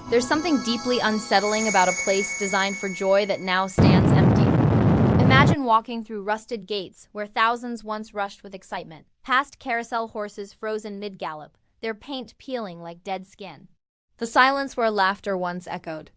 There's something deeply unsettling about a place designed for joy that now stands empty. Imagine walking through rusted gates where thousands once rushed with excitement, past carousel horses frozen mid-gallop, their paint peeling like dead skin. The silence where laughter once echoed.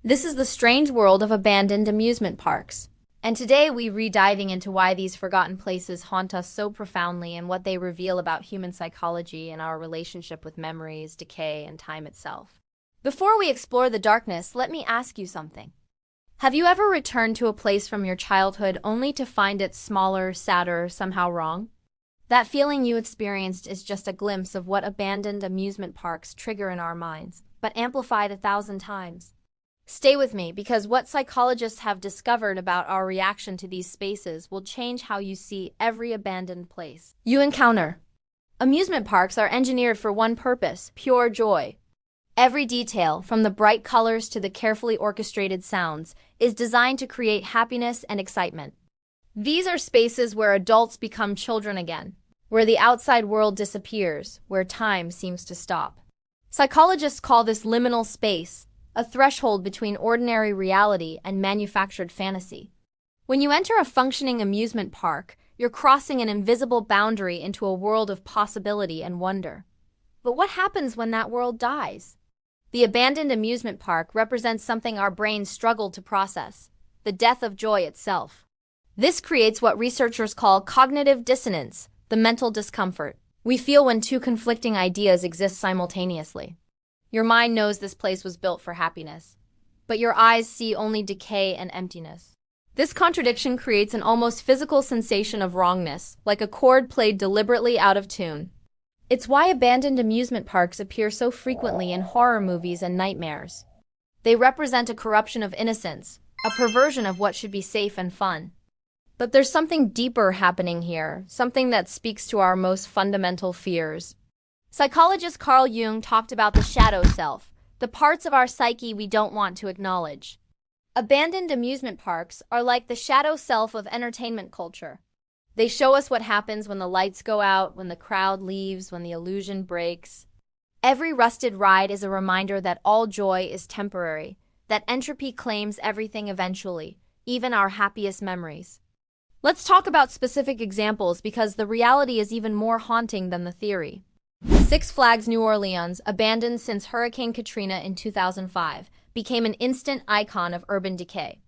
This is the strange world of abandoned amusement parks. And today we re-diving into why these forgotten places haunt us so profoundly and what they reveal about human psychology and our relationship with memories, decay, and time itself. Before we explore the darkness, let me ask you something. Have you ever returned to a place from your childhood only to find it smaller, sadder, somehow wrong? That feeling you experienced is just a glimpse of what abandoned amusement parks trigger in our minds, but amplified 1,000 times. Stay with me, because what psychologists have discovered about our reaction to these spaces will change how you see every abandoned place you encounter. Amusement parks are engineered for one purpose: pure joy. Every detail, from the bright colors to the carefully orchestrated sounds, is designed to create happiness and excitement. These are spaces where adults become children again, where the outside world disappears, where time seems to stop. Psychologists call this liminal space, a threshold between ordinary reality and manufactured fantasy. When you enter a functioning amusement park, you're crossing an invisible boundary into a world of possibility and wonder. But what happens when that world dies? The abandoned amusement park represents something our brains struggle to process: the death of joy itself. This creates what researchers call cognitive dissonance, the mental discomfort we feel when two conflicting ideas exist simultaneously. Your mind knows this place was built for happiness, but your eyes see only decay and emptiness. This contradiction creates an almost physical sensation of wrongness, like a chord played deliberately out of tune. It's why abandoned amusement parks appear so frequently in horror movies and nightmares. They represent a corruption of innocence, a perversion of what should be safe and fun. But there's something deeper happening here, something that speaks to our most fundamental fears. Psychologist Carl Jung talked about the shadow self, the parts of our psyche we don't want to acknowledge. Abandoned amusement parks are like the shadow self of entertainment culture. They show us what happens when the lights go out, when the crowd leaves, when the illusion breaks. Every rusted ride is a reminder that all joy is temporary, that entropy claims everything eventually, even our happiest memories. Let's talk about specific examples, because the reality is even more haunting than the theory. Six Flags New Orleans, abandoned since Hurricane Katrina in 2005, became an instant icon of urban decay.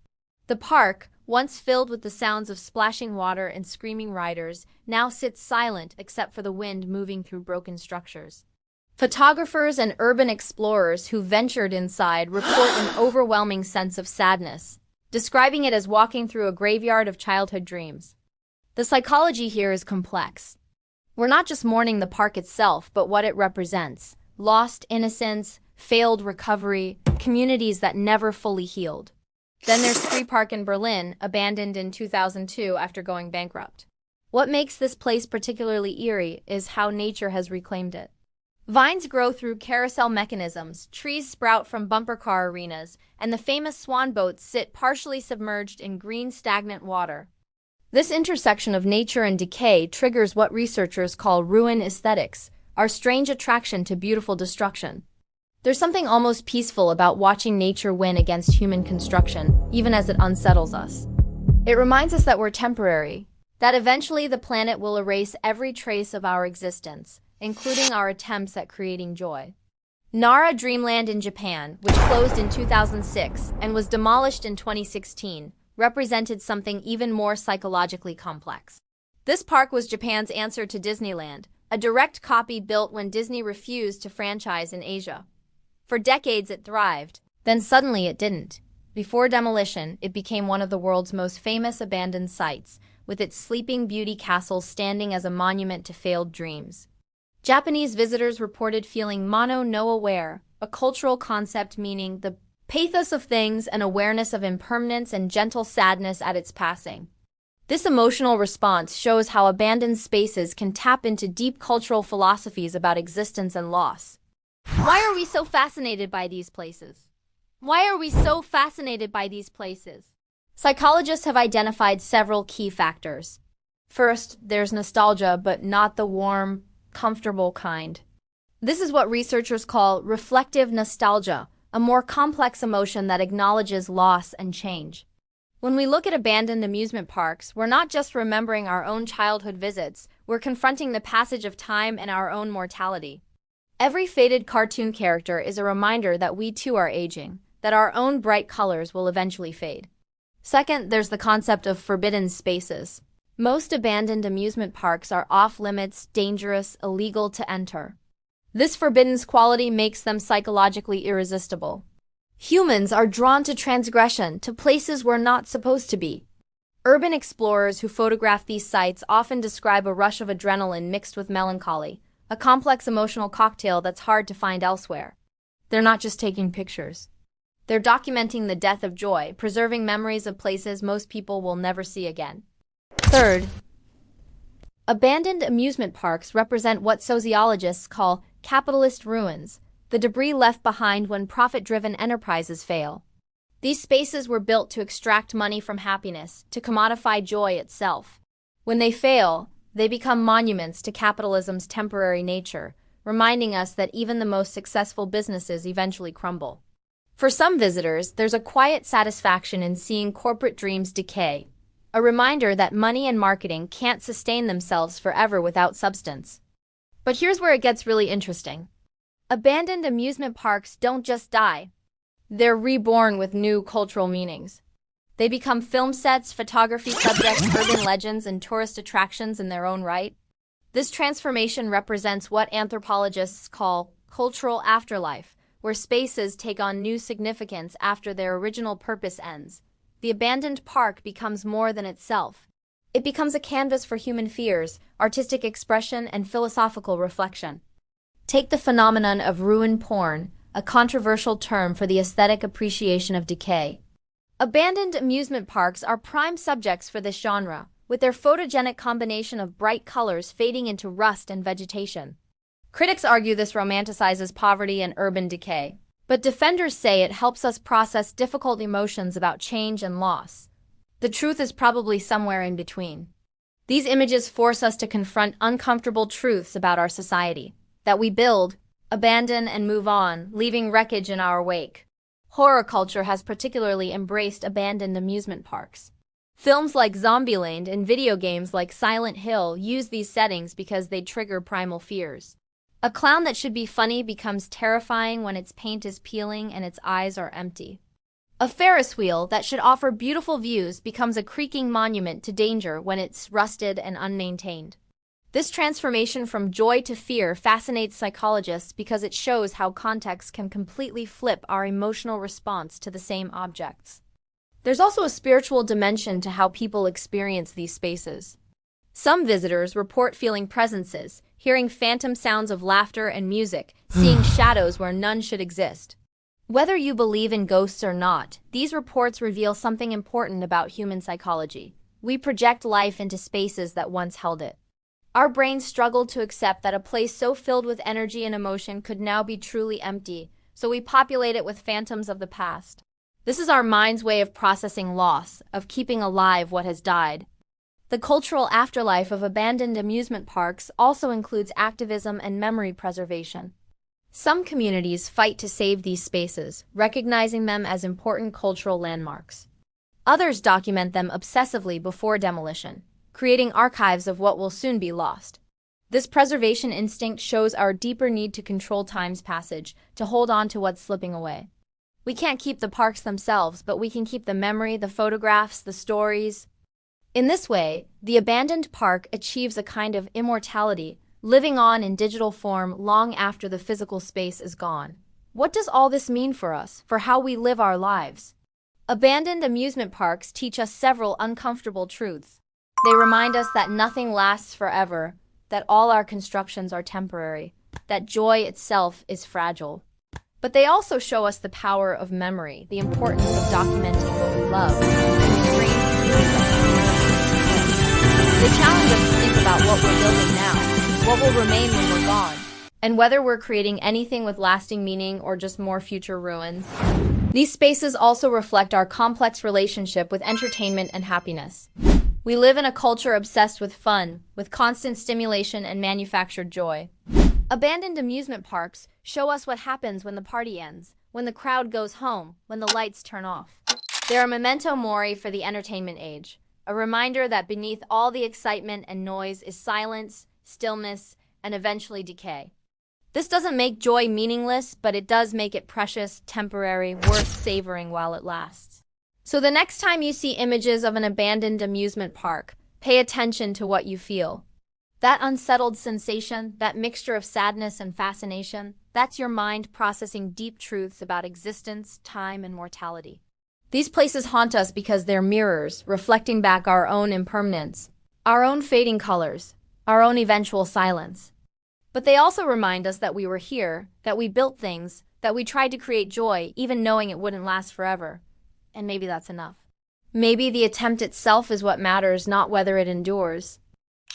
The park, once filled with the sounds of splashing water and screaming riders, now sits silent except for the wind moving through broken structures. Photographers and urban explorers who ventured inside report an overwhelming sense of sadness, describing it as walking through a graveyard of childhood dreams. The psychology here is complex. We're not just mourning the park itself, but what it represents: lost innocence, failed recovery, communities that never fully healed. Then there's Free Park in Berlin, abandoned in 2002 after going bankrupt. What makes this place particularly eerie is how nature has reclaimed it. Vines grow through carousel mechanisms, trees sprout from bumper car arenas, and the famous swan boats sit partially submerged in green, stagnant water. This intersection of nature and decay triggers what researchers call ruin aesthetics, our strange attraction to beautiful destruction. There's something almost peaceful about watching nature win against human construction, even as it unsettles us. It reminds us that we're temporary, that eventually the planet will erase every trace of our existence, including our attempts at creating joy. Nara Dreamland in Japan, which closed in 2006 and was demolished in 2016, represented something even more psychologically complex. This park was Japan's answer to Disneyland, a direct copy built when Disney refused to franchise in Asia. For decades it thrived, then suddenly it didn't. Before demolition, it became one of the world's most famous abandoned sites, with its Sleeping Beauty castle standing as a monument to failed dreams. Japanese visitors reported feeling mono no aware, a cultural concept meaning the pathos of things and awareness of impermanence and gentle sadness at its passing. This emotional response shows how abandoned spaces can tap into deep cultural philosophies about existence and loss. Why are we so fascinated by these places? Why are we so fascinated by these places? Psychologists have identified several key factors. First, there's nostalgia, but not the warm, comfortable kind. This is what researchers call reflective nostalgia, a more complex emotion that acknowledges loss and change. When we look at abandoned amusement parks, we're not just remembering our own childhood visits, we're confronting the passage of time and our own mortality. Every faded cartoon character is a reminder that we too are aging, that our own bright colors will eventually fade. Second, there's the concept of forbidden spaces. Most abandoned amusement parks are off-limits, dangerous, illegal to enter. This forbidden quality makes them psychologically irresistible. Humans are drawn to transgression, to places we're not supposed to be. Urban explorers who photograph these sites often describe a rush of adrenaline mixed with melancholy, a complex emotional cocktail that's hard to find elsewhere. They're not just taking pictures. They're documenting the death of joy, preserving memories of places most people will never see again. Third, abandoned amusement parks represent what sociologists call capitalist ruins, the debris left behind when profit-driven enterprises fail. These spaces were built to extract money from happiness, to commodify joy itself. When they fail, they become monuments to capitalism's temporary nature, reminding us that even the most successful businesses eventually crumble. For some visitors, there's a quiet satisfaction in seeing corporate dreams decay, a reminder that money and marketing can't sustain themselves forever without substance. But here's where it gets really interesting. Abandoned amusement parks don't just die. They're reborn with new cultural meanings. They become film sets, photography subjects, urban legends, and tourist attractions in their own right. This transformation represents what anthropologists call cultural afterlife, where spaces take on new significance after their original purpose ends. The abandoned park becomes more than itself. It becomes a canvas for human fears, artistic expression, and philosophical reflection. Take the phenomenon of ruin porn, a controversial term for the aesthetic appreciation of decay. Abandoned amusement parks are prime subjects for this genre, with their photogenic combination of bright colors fading into rust and vegetation. Critics argue this romanticizes poverty and urban decay, but defenders say it helps us process difficult emotions about change and loss. The truth is probably somewhere in between. These images force us to confront uncomfortable truths about our society, that we build, abandon, and move on, leaving wreckage in our wake. Horror culture has particularly embraced abandoned amusement parks. Films like Zombieland and video games like Silent Hill use these settings because they trigger primal fears. A clown that should be funny becomes terrifying when its paint is peeling and its eyes are empty. A Ferris wheel that should offer beautiful views becomes a creaking monument to danger when it's rusted and unmaintained. This transformation from joy to fear fascinates psychologists because it shows how context can completely flip our emotional response to the same objects. There's also a spiritual dimension to how people experience these spaces. Some visitors report feeling presences, hearing phantom sounds of laughter and music, seeing shadows where none should exist. Whether you believe in ghosts or not, these reports reveal something important about human psychology. We project life into spaces that once held it. Our brains struggle to accept that a place so filled with energy and emotion could now be truly empty, so we populate it with phantoms of the past. This is our mind's way of processing loss, of keeping alive what has died. The cultural afterlife of abandoned amusement parks also includes activism and memory preservation. Some communities fight to save these spaces, recognizing them as important cultural landmarks. Others document them obsessively before demolition, creating archives of what will soon be lost. This preservation instinct shows our deeper need to control time's passage, to hold on to what's slipping away. We can't keep the parks themselves, but we can keep the memory, the photographs, the stories. In this way, the abandoned park achieves a kind of immortality, living on in digital form long after the physical space is gone. What does all this mean for us, for how we live our lives? Abandoned amusement parks teach us several uncomfortable truths. They remind us that nothing lasts forever, that all our constructions are temporary, that joy itself is fragile. But they also show us the power of memory, the importance of documenting what we love, and the strange beauty that they challenge us to think about what we're building now, what will remain when we're gone, and whether we're creating anything with lasting meaning or just more future ruins. These spaces also reflect our complex relationship with entertainment and happiness. We live in a culture obsessed with fun, with constant stimulation and manufactured joy. Abandoned amusement parks show us what happens when the party ends, when the crowd goes home, when the lights turn off. They're a memento mori for the entertainment age, a reminder that beneath all the excitement and noise is silence, stillness, and eventually decay. This doesn't make joy meaningless, but it does make it precious, temporary, worth savoring while it lasts. So the next time you see images of an abandoned amusement park, pay attention to what you feel. That unsettled sensation, that mixture of sadness and fascination, that's your mind processing deep truths about existence, time, and mortality. These places haunt us because they're mirrors, reflecting back our own impermanence, our own fading colors, our own eventual silence. But they also remind us that we were here, that we built things, that we tried to create joy, even knowing it wouldn't last forever. And maybe that's enough. Maybe the attempt itself is what matters, not whether it endures.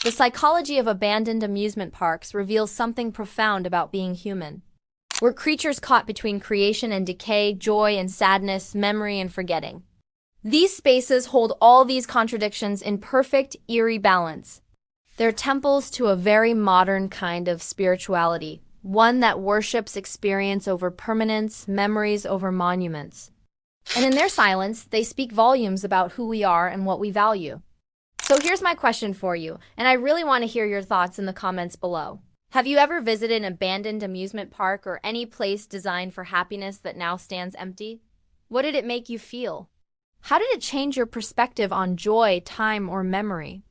The psychology of abandoned amusement parks reveals something profound about being human. We're creatures caught between creation and decay, joy and sadness, memory and forgetting. These spaces hold all these contradictions in perfect, eerie balance. They're temples to a very modern kind of spirituality, one that worships experience over permanence, memories over monuments. And in their silence, they speak volumes about who we are and what we value. So here's my question for you, and I really want to hear your thoughts in the comments below. Have you ever visited an abandoned amusement park or any place designed for happiness that now stands empty? What did it make you feel? How did it change your perspective on joy, time, or memory?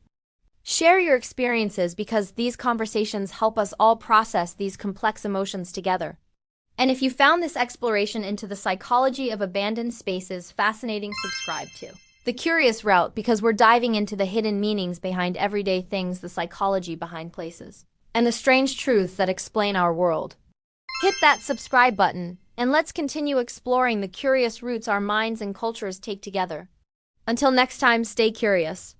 Share your experiences because these conversations help us all process these complex emotions together. And if you found this exploration into the psychology of abandoned spaces fascinating, subscribe to The Curious Route because we're diving into the hidden meanings behind everyday things, the psychology behind places, and the strange truths that explain our world. Hit that subscribe button, and let's continue exploring the curious routes our minds and cultures take together. Until next time, stay curious.